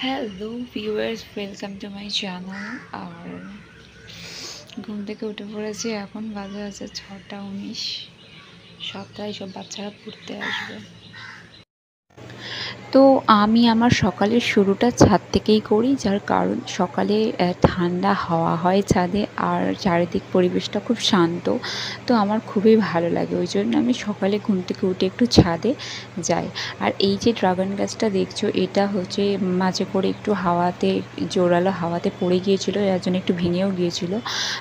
Hello viewers, welcome to my channel. আর ঘুম থেকে উঠে পড়েছি, এখন বাজে আছে 6টা 19। সপ্তাহে সব বাচ্চারা পড়তে আসবে। তো আমি আমার সকালের শুরুটা ছাদ থেকেই করি, যার কারণ সকালে ঠান্ডা হাওয়া হয় ছাদে, আর চারিদিক পরিবেশটা খুব শান্ত। তো আমার খুবই ভালো লাগে, ওই জন্য আমি সকালে ঘুম থেকে উঠে একটু ছাদে যাই। আর এই যে ড্রাগন গাছটা দেখছো, এটা হচ্ছে মাঝে করে একটু হাওয়াতে, জোরালো হাওয়াতে পড়ে গিয়েছিল, যার জন্য একটু ভেঙেও গিয়েছিল।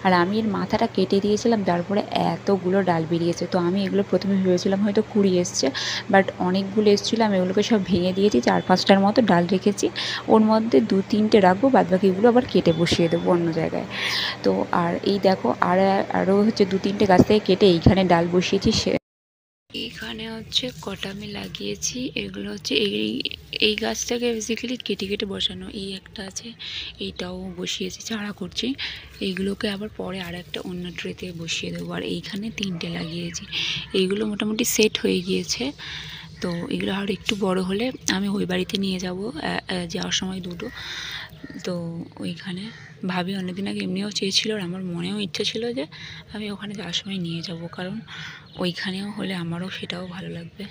আর আমি এর মাথাটা কেটে দিয়েছিলাম, তারপরে এতগুলো ডাল বেরিয়েছে। তো আমি এগুলো প্রথমে ভেবেছিলাম হয়তো কুড়ি এসছে, বাট অনেকগুলো এসেছিলো। আমি ওগুলোকে সব ভেঙে দিয়েছি, 4-5টার মতো ডাল রেখেছি। ওর মধ্যে 2-3টে রাখবো, বাদবাকিগুলো আবার কেটে বসিয়ে দেবো অন্য জায়গায়। তো আর এই দেখো, আরও হচ্ছে 2-3টে গাছ থেকে কেটে এইখানে ডাল বসিয়েছি। এইখানে হচ্ছে কটা আমি লাগিয়েছি, এগুলো হচ্ছে এই গাছটাকে বেসিক্যালি কেটে কেটে বসানো। এই একটা আছে, এইটাও বসিয়েছি, চারা করছি। এইগুলোকে আবার পরে আর একটা অন্য ট্রেতে বসিয়ে দেবো। আর এইখানে 3টে লাগিয়েছি, এইগুলো মোটামুটি সেট হয়ে গিয়েছে। তো এগুলো আর একটু বড় হলে আমি ওই বাড়িতে নিয়ে যাব যাওয়ার সময় দুটো। তো ওইখানে ভাবি অনেকদিন আগে এমনিও চেয়েছিল, আর আমার মনেও ইচ্ছে ছিল যে আমি ওখানে যাওয়ার সময় নিয়ে যাব, কারণ ওইখানেও হলে আমারও সেটাও ভালো লাগবে।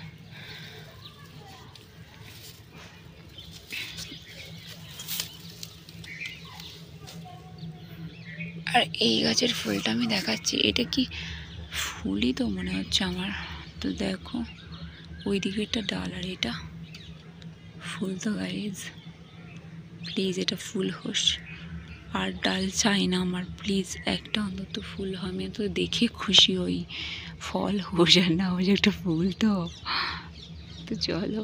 আর এই গাছের ফুলটা আমি দেখাচ্ছি, এটা কি ফুলই তো মনে হচ্ছে আমার। তো দেখো, ওই দিকে একটা ডাল, আর এটা ফুল। তো গাইজ প্লিজ এটা ফুল হোস, আর ডাল চাই না আমার, প্লিজ একটা অন্তত ফুল হয়, আমি তো দেখে খুশি হই। ফল হোস আর না হোস, একটা ফুল তো। তো চলো,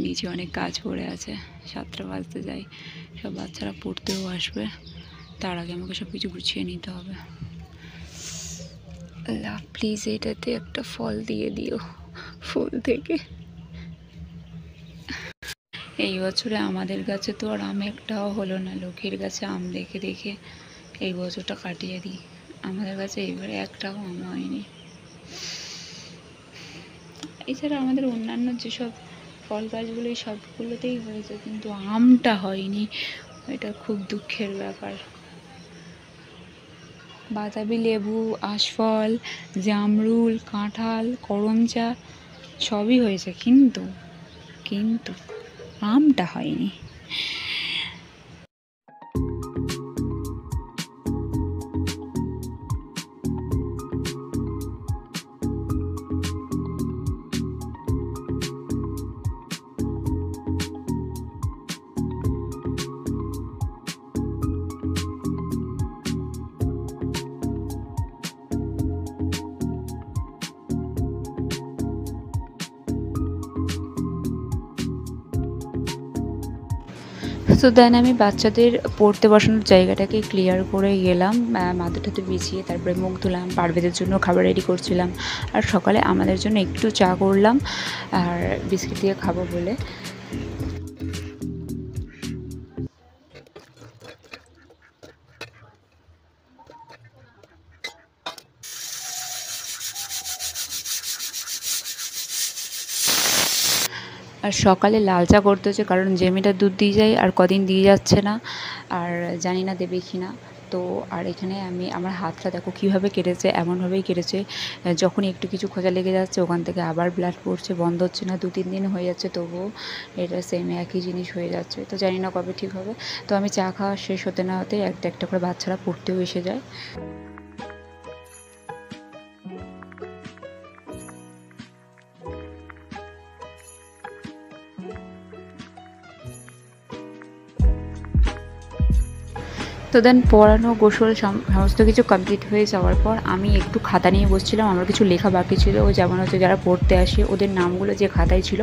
নিচে অনেক কাজ পড়ে আছে, 7টা বাজতে যাই, সব বাচ্চারা পড়তেও আসবে, তার আগে আমাকে সব কিছু গুছিয়ে নিতে হবে। আল্লাহ প্লিজ এটাতে একটা ফল দিয়ে দিও ফুল থেকে। এই বছরে আমাদের গাছে তো আর আম একটাও হলো না, লোকের গাছে আম দেখে দেখে এই বছরটা কাটিয়ে দিই। আমাদের কাছে এবারে একটাও আম হয়নি। এছাড়া আমাদের অন্যান্য যেসব ফল গাছগুলো, এই সবগুলোতেই হয়েছে, কিন্তু আমটা হয়নি। এটা খুব দুঃখের ব্যাপার। বাতাবি লেবু, আশফল, জামরুল, কাঁঠাল, করমচা সবই হয়েছে, কিন্তু কিন্তু আমটা হয়নি। তো দেন আমি বাচ্চাদের পড়তে বসানোর জায়গাটাকে ক্লিয়ার করে গেলাম, মাদুর টাদুর বিছিয়ে, তারপরে মুখ ধুলাম, পারভেজের জন্য খাবার রেডি করছিলাম। আর সকালে আমাদের জন্য একটু চা করলাম, আর বিস্কিট দিয়ে খাবো বলে। আর সকালে লাল চা করতে হচ্ছে, কারণ জেমিটা দুধ দিয়ে যায়, আর কদিন দিয়ে যাচ্ছে না, আর জানি না দেবে কি না। তো আর এখানে আমি আমার হাতটা দেখো কীভাবে কেটেছে, এমনভাবেই কেটেছে যখনই একটু কিছু খোঁচা লেগে যাচ্ছে ওখান থেকে আবার ব্লাড পড়ছে, বন্ধ হচ্ছে না, 2-3 দিন হয়ে যাচ্ছে, তবুও এটা সেম একই জিনিস হয়ে যাচ্ছে। তো জানি না কবে ঠিক হবে। তো আমি চা খাওয়া শেষ হতে না হতে একটা একটা করে বাচ্চারা পড়তেও এসে যায়। তো দেন পড়ানো, গোসল সমস্ত কিছু কমপ্লিট হয়ে যাওয়ার পর আমি একটু খাতা নিয়ে বসছিলাম। আমার কিছু লেখা বাকি ছিল, যেমন হচ্ছে যারা পড়তে আসে ওদের নামগুলো যে খাতায় ছিল,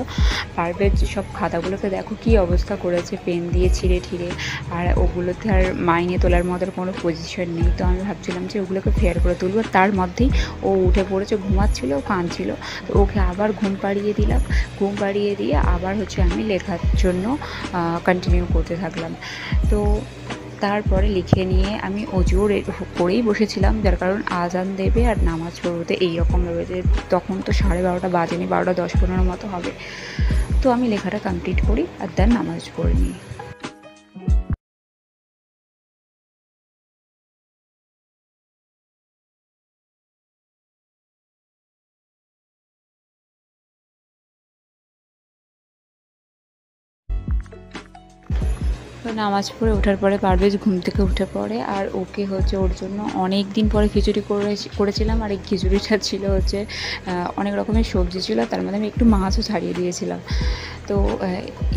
পারভেজ সব খাতাগুলোকে দেখো কী অবস্থা করেছে, পেন দিয়ে ছিঁড়ে ঠিঁড়ে। আর ওগুলোতে আর মাইনে তোলার মতো কোনো পজিশন নেই। তো আমি ভাবছিলাম যে ওগুলোকে ফেয়ার করে তুলবো, তার মধ্যেই ও উঠে পড়েছে, ঘুমাচ্ছিল, কাঁদছিল। তো ওকে আবার ঘুম পাড়িয়ে দিলাম, ঘুম পাড়িয়ে দিয়ে আবার হচ্ছে আমি লেখার জন্য কন্টিনিউ করতে থাকলাম। তো তারপরে লিখে নিয়ে আমি অজুও করেই বসেছিলাম, যার কারণ আজান দেবে আর নামাজ পড়তে এইরকম ভেবে, তখন তো 12:30 বাজেনি, 12:10-15 মতো হবে। তো আমি লেখাটা কমপ্লিট করি আর দেন নামাজ পড়ে নিই। তো নামাজ পড়ে ওঠার পরে পারভেজ ঘুম থেকে উঠে পড়ে, আর ওকে হচ্ছে ওর জন্য অনেক দিন পরে খিচুড়ি করেছিলাম। আর এই খিচুড়িটা ছিল হচ্ছে অনেক রকমের সবজি ছিল, তার মধ্যে আমি একটু মাছও ছাড়িয়ে দিয়েছিলাম। তো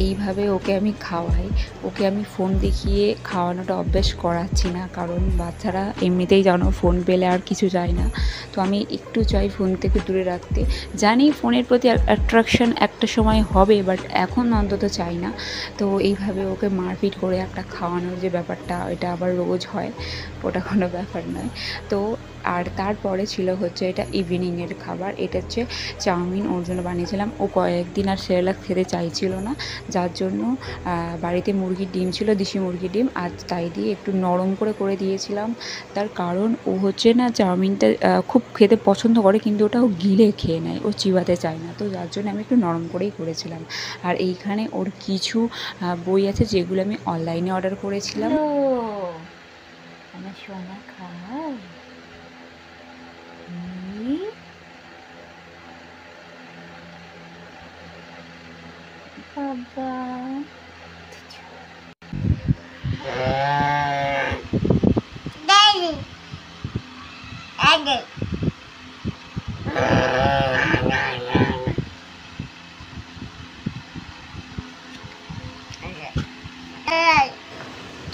এইভাবে ওকে আমি খাওয়াই। ওকে আমি ফোন দেখিয়ে খাওয়ানোটা অভ্যেস করাচ্ছি না, কারণ বাচ্চারা এমনিতেই জানো ফোন পেলে আর কিছু চায় না। তো আমি একটু চাই ফোন থেকে দূরে রাখতে। জানি ফোনের প্রতি অ্যাট্রাকশন একটা সময় হবে, বাট এখন অন্তত চাই না। তো এইভাবে ওকে মারপিট করে একটা খাওয়ানোর যে ব্যাপারটা, এটা আবার রোজ হয়, ওটা কোনো ব্যাপার নয়। তো আর তারপরে ছিল হচ্ছে এটা ইভিনিংয়ের খাবার। এটা হচ্ছে চাউমিন ওর জন্য বানিয়েছিলাম। ও কয়েকদিন আর সেরেলাক খেতে চাইছিল না, যার জন্য বাড়িতে মুরগির ডিম ছিল, দেশি মুরগির ডিম, আর তাই দিয়ে একটু নরম করে দিয়েছিলাম। তার কারণ ও হচ্ছে না চাউমিনটা খুব খেতে পছন্দ করে, কিন্তু ওটা ও গিলে খেয়ে নেয়, ও চিবাতে চায় না। তো যার জন্য আমি একটু নরম করেই করেছিলাম। আর এইখানে ওর কিছু বই আছে যেগুলো আমি অনলাইনে অর্ডার করেছিলাম। আমার সোনা খায় বাবা।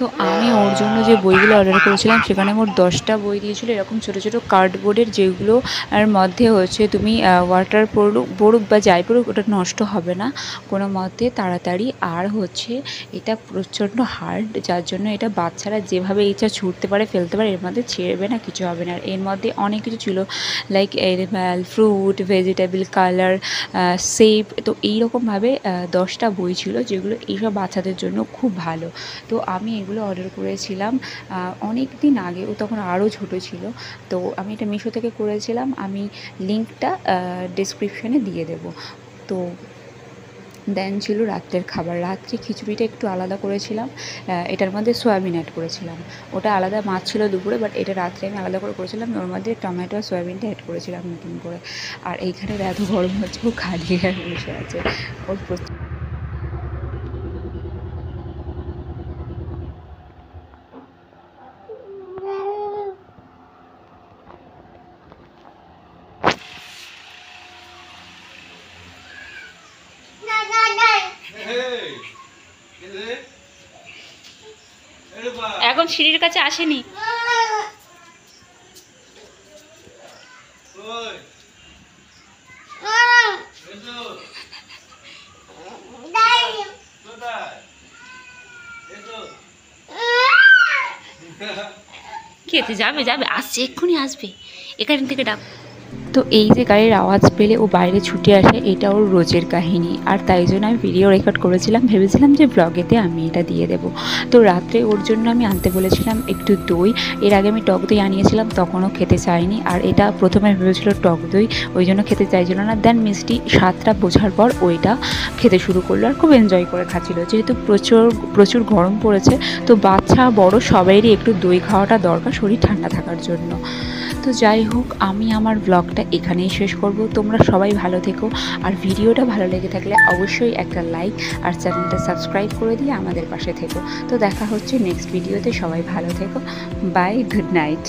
তো আমি ওর জন্য যে বইগুলো অর্ডার করেছিলাম সেখানে মোট 10টা বই দিয়েছিলো, এরকম ছোটো ছোটো কার্ডবোর্ডের, যেগুলো আর মধ্যে হচ্ছে তুমি ওয়াটার পড়ুক বা যাই পড়ুক ওটা নষ্ট হবে না কোনো মতে তাড়াতাড়ি। আর হচ্ছে এটা প্রচণ্ড হার্ড, যার জন্য এটা বাচ্চারা যেভাবে ইচ্ছা ছুটতে পারে ফেলতে পারে, এর মধ্যে ছেড়বে না, কিছু হবে না। আর এর মধ্যে অনেক কিছু ছিল, like animal, fruit, vegetable, colour, shape. তো এইরকমভাবে 10টা বই ছিল, যেগুলো এইসব বাচ্চাদের জন্য খুব ভালো। তো আমি এগুলো অর্ডার করেছিলাম অনেক দিন আগে, ও তখন আরও ছোটো ছিল। তো আমি এটা মিশো থেকে করেছিলাম, আমি লিঙ্কটা ডেসক্রিপশানে দিয়ে দেবো। তো দেন ছিল রাত্রের খাবার। রাত্রে খিচুড়িটা একটু আলাদা করেছিলাম, এটার মধ্যে সয়াবিন অ্যাড করেছিলাম। ওটা আলাদা মাছ ছিল দুপুরে, বাট এটা রাত্রে আমি আলাদা করে করেছিলাম, ওর মধ্যে টমেটো আর সয়াবিনটা অ্যাড করেছিলাম নতুন করে। আর এইখানে এত গরম হচ্ছে, ও খালিয়ে বসে আছে, ওর এখন সিঁড়ির কাছে আসেনি। খেতে যাবে যাবে, আসছে, এক্ষুনি আসবে, এখান থেকে ডাক। তো এই যে গাড়ির আওয়াজ পেলে ও বাইরে ছুটে আসে, এটা ওর রোজের কাহিনী। আর তাই জন্য আমি ভিডিও রেকর্ড করেছিলাম, ভেবেছিলাম যে ব্লগেতে আমি এটা দিয়ে দেবো। তো রাত্রে ওর জন্য আমি আনতে বলেছিলাম একটু দই। এর আগে আমি টক দই আনিয়েছিলাম, তখনও খেতে চায়নি। আর এটা প্রথমে ভেবেছিল টক দই, ওই জন্য খেতে চাইছিল না। দেন মিষ্টি স্বাদটা বোঝার পর ওইটা খেতে শুরু করলো, আর খুব এনজয় করে খাচ্ছিলো। যেহেতু প্রচুর গরম পড়েছে, তো বাচ্চা বড় সবাইরই একটু দই খাওয়াটা দরকার শরীর ঠান্ডা থাকার জন্য। তো যাই হোক, আমি আমার ব্লগটা এখানেই শেষ করব। তোমরা সবাই ভালো থেকো, আর ভিডিওটা ভালো লেগে থাকলে অবশ্যই একটা লাইক আর চ্যানেলটা সাবস্ক্রাইব করে দিয়ে আমাদের পাশে থেকো। তো দেখা হচ্ছে নেক্সট ভিডিওতে, সবাই ভালো থেকো, বাই, গুড নাইট।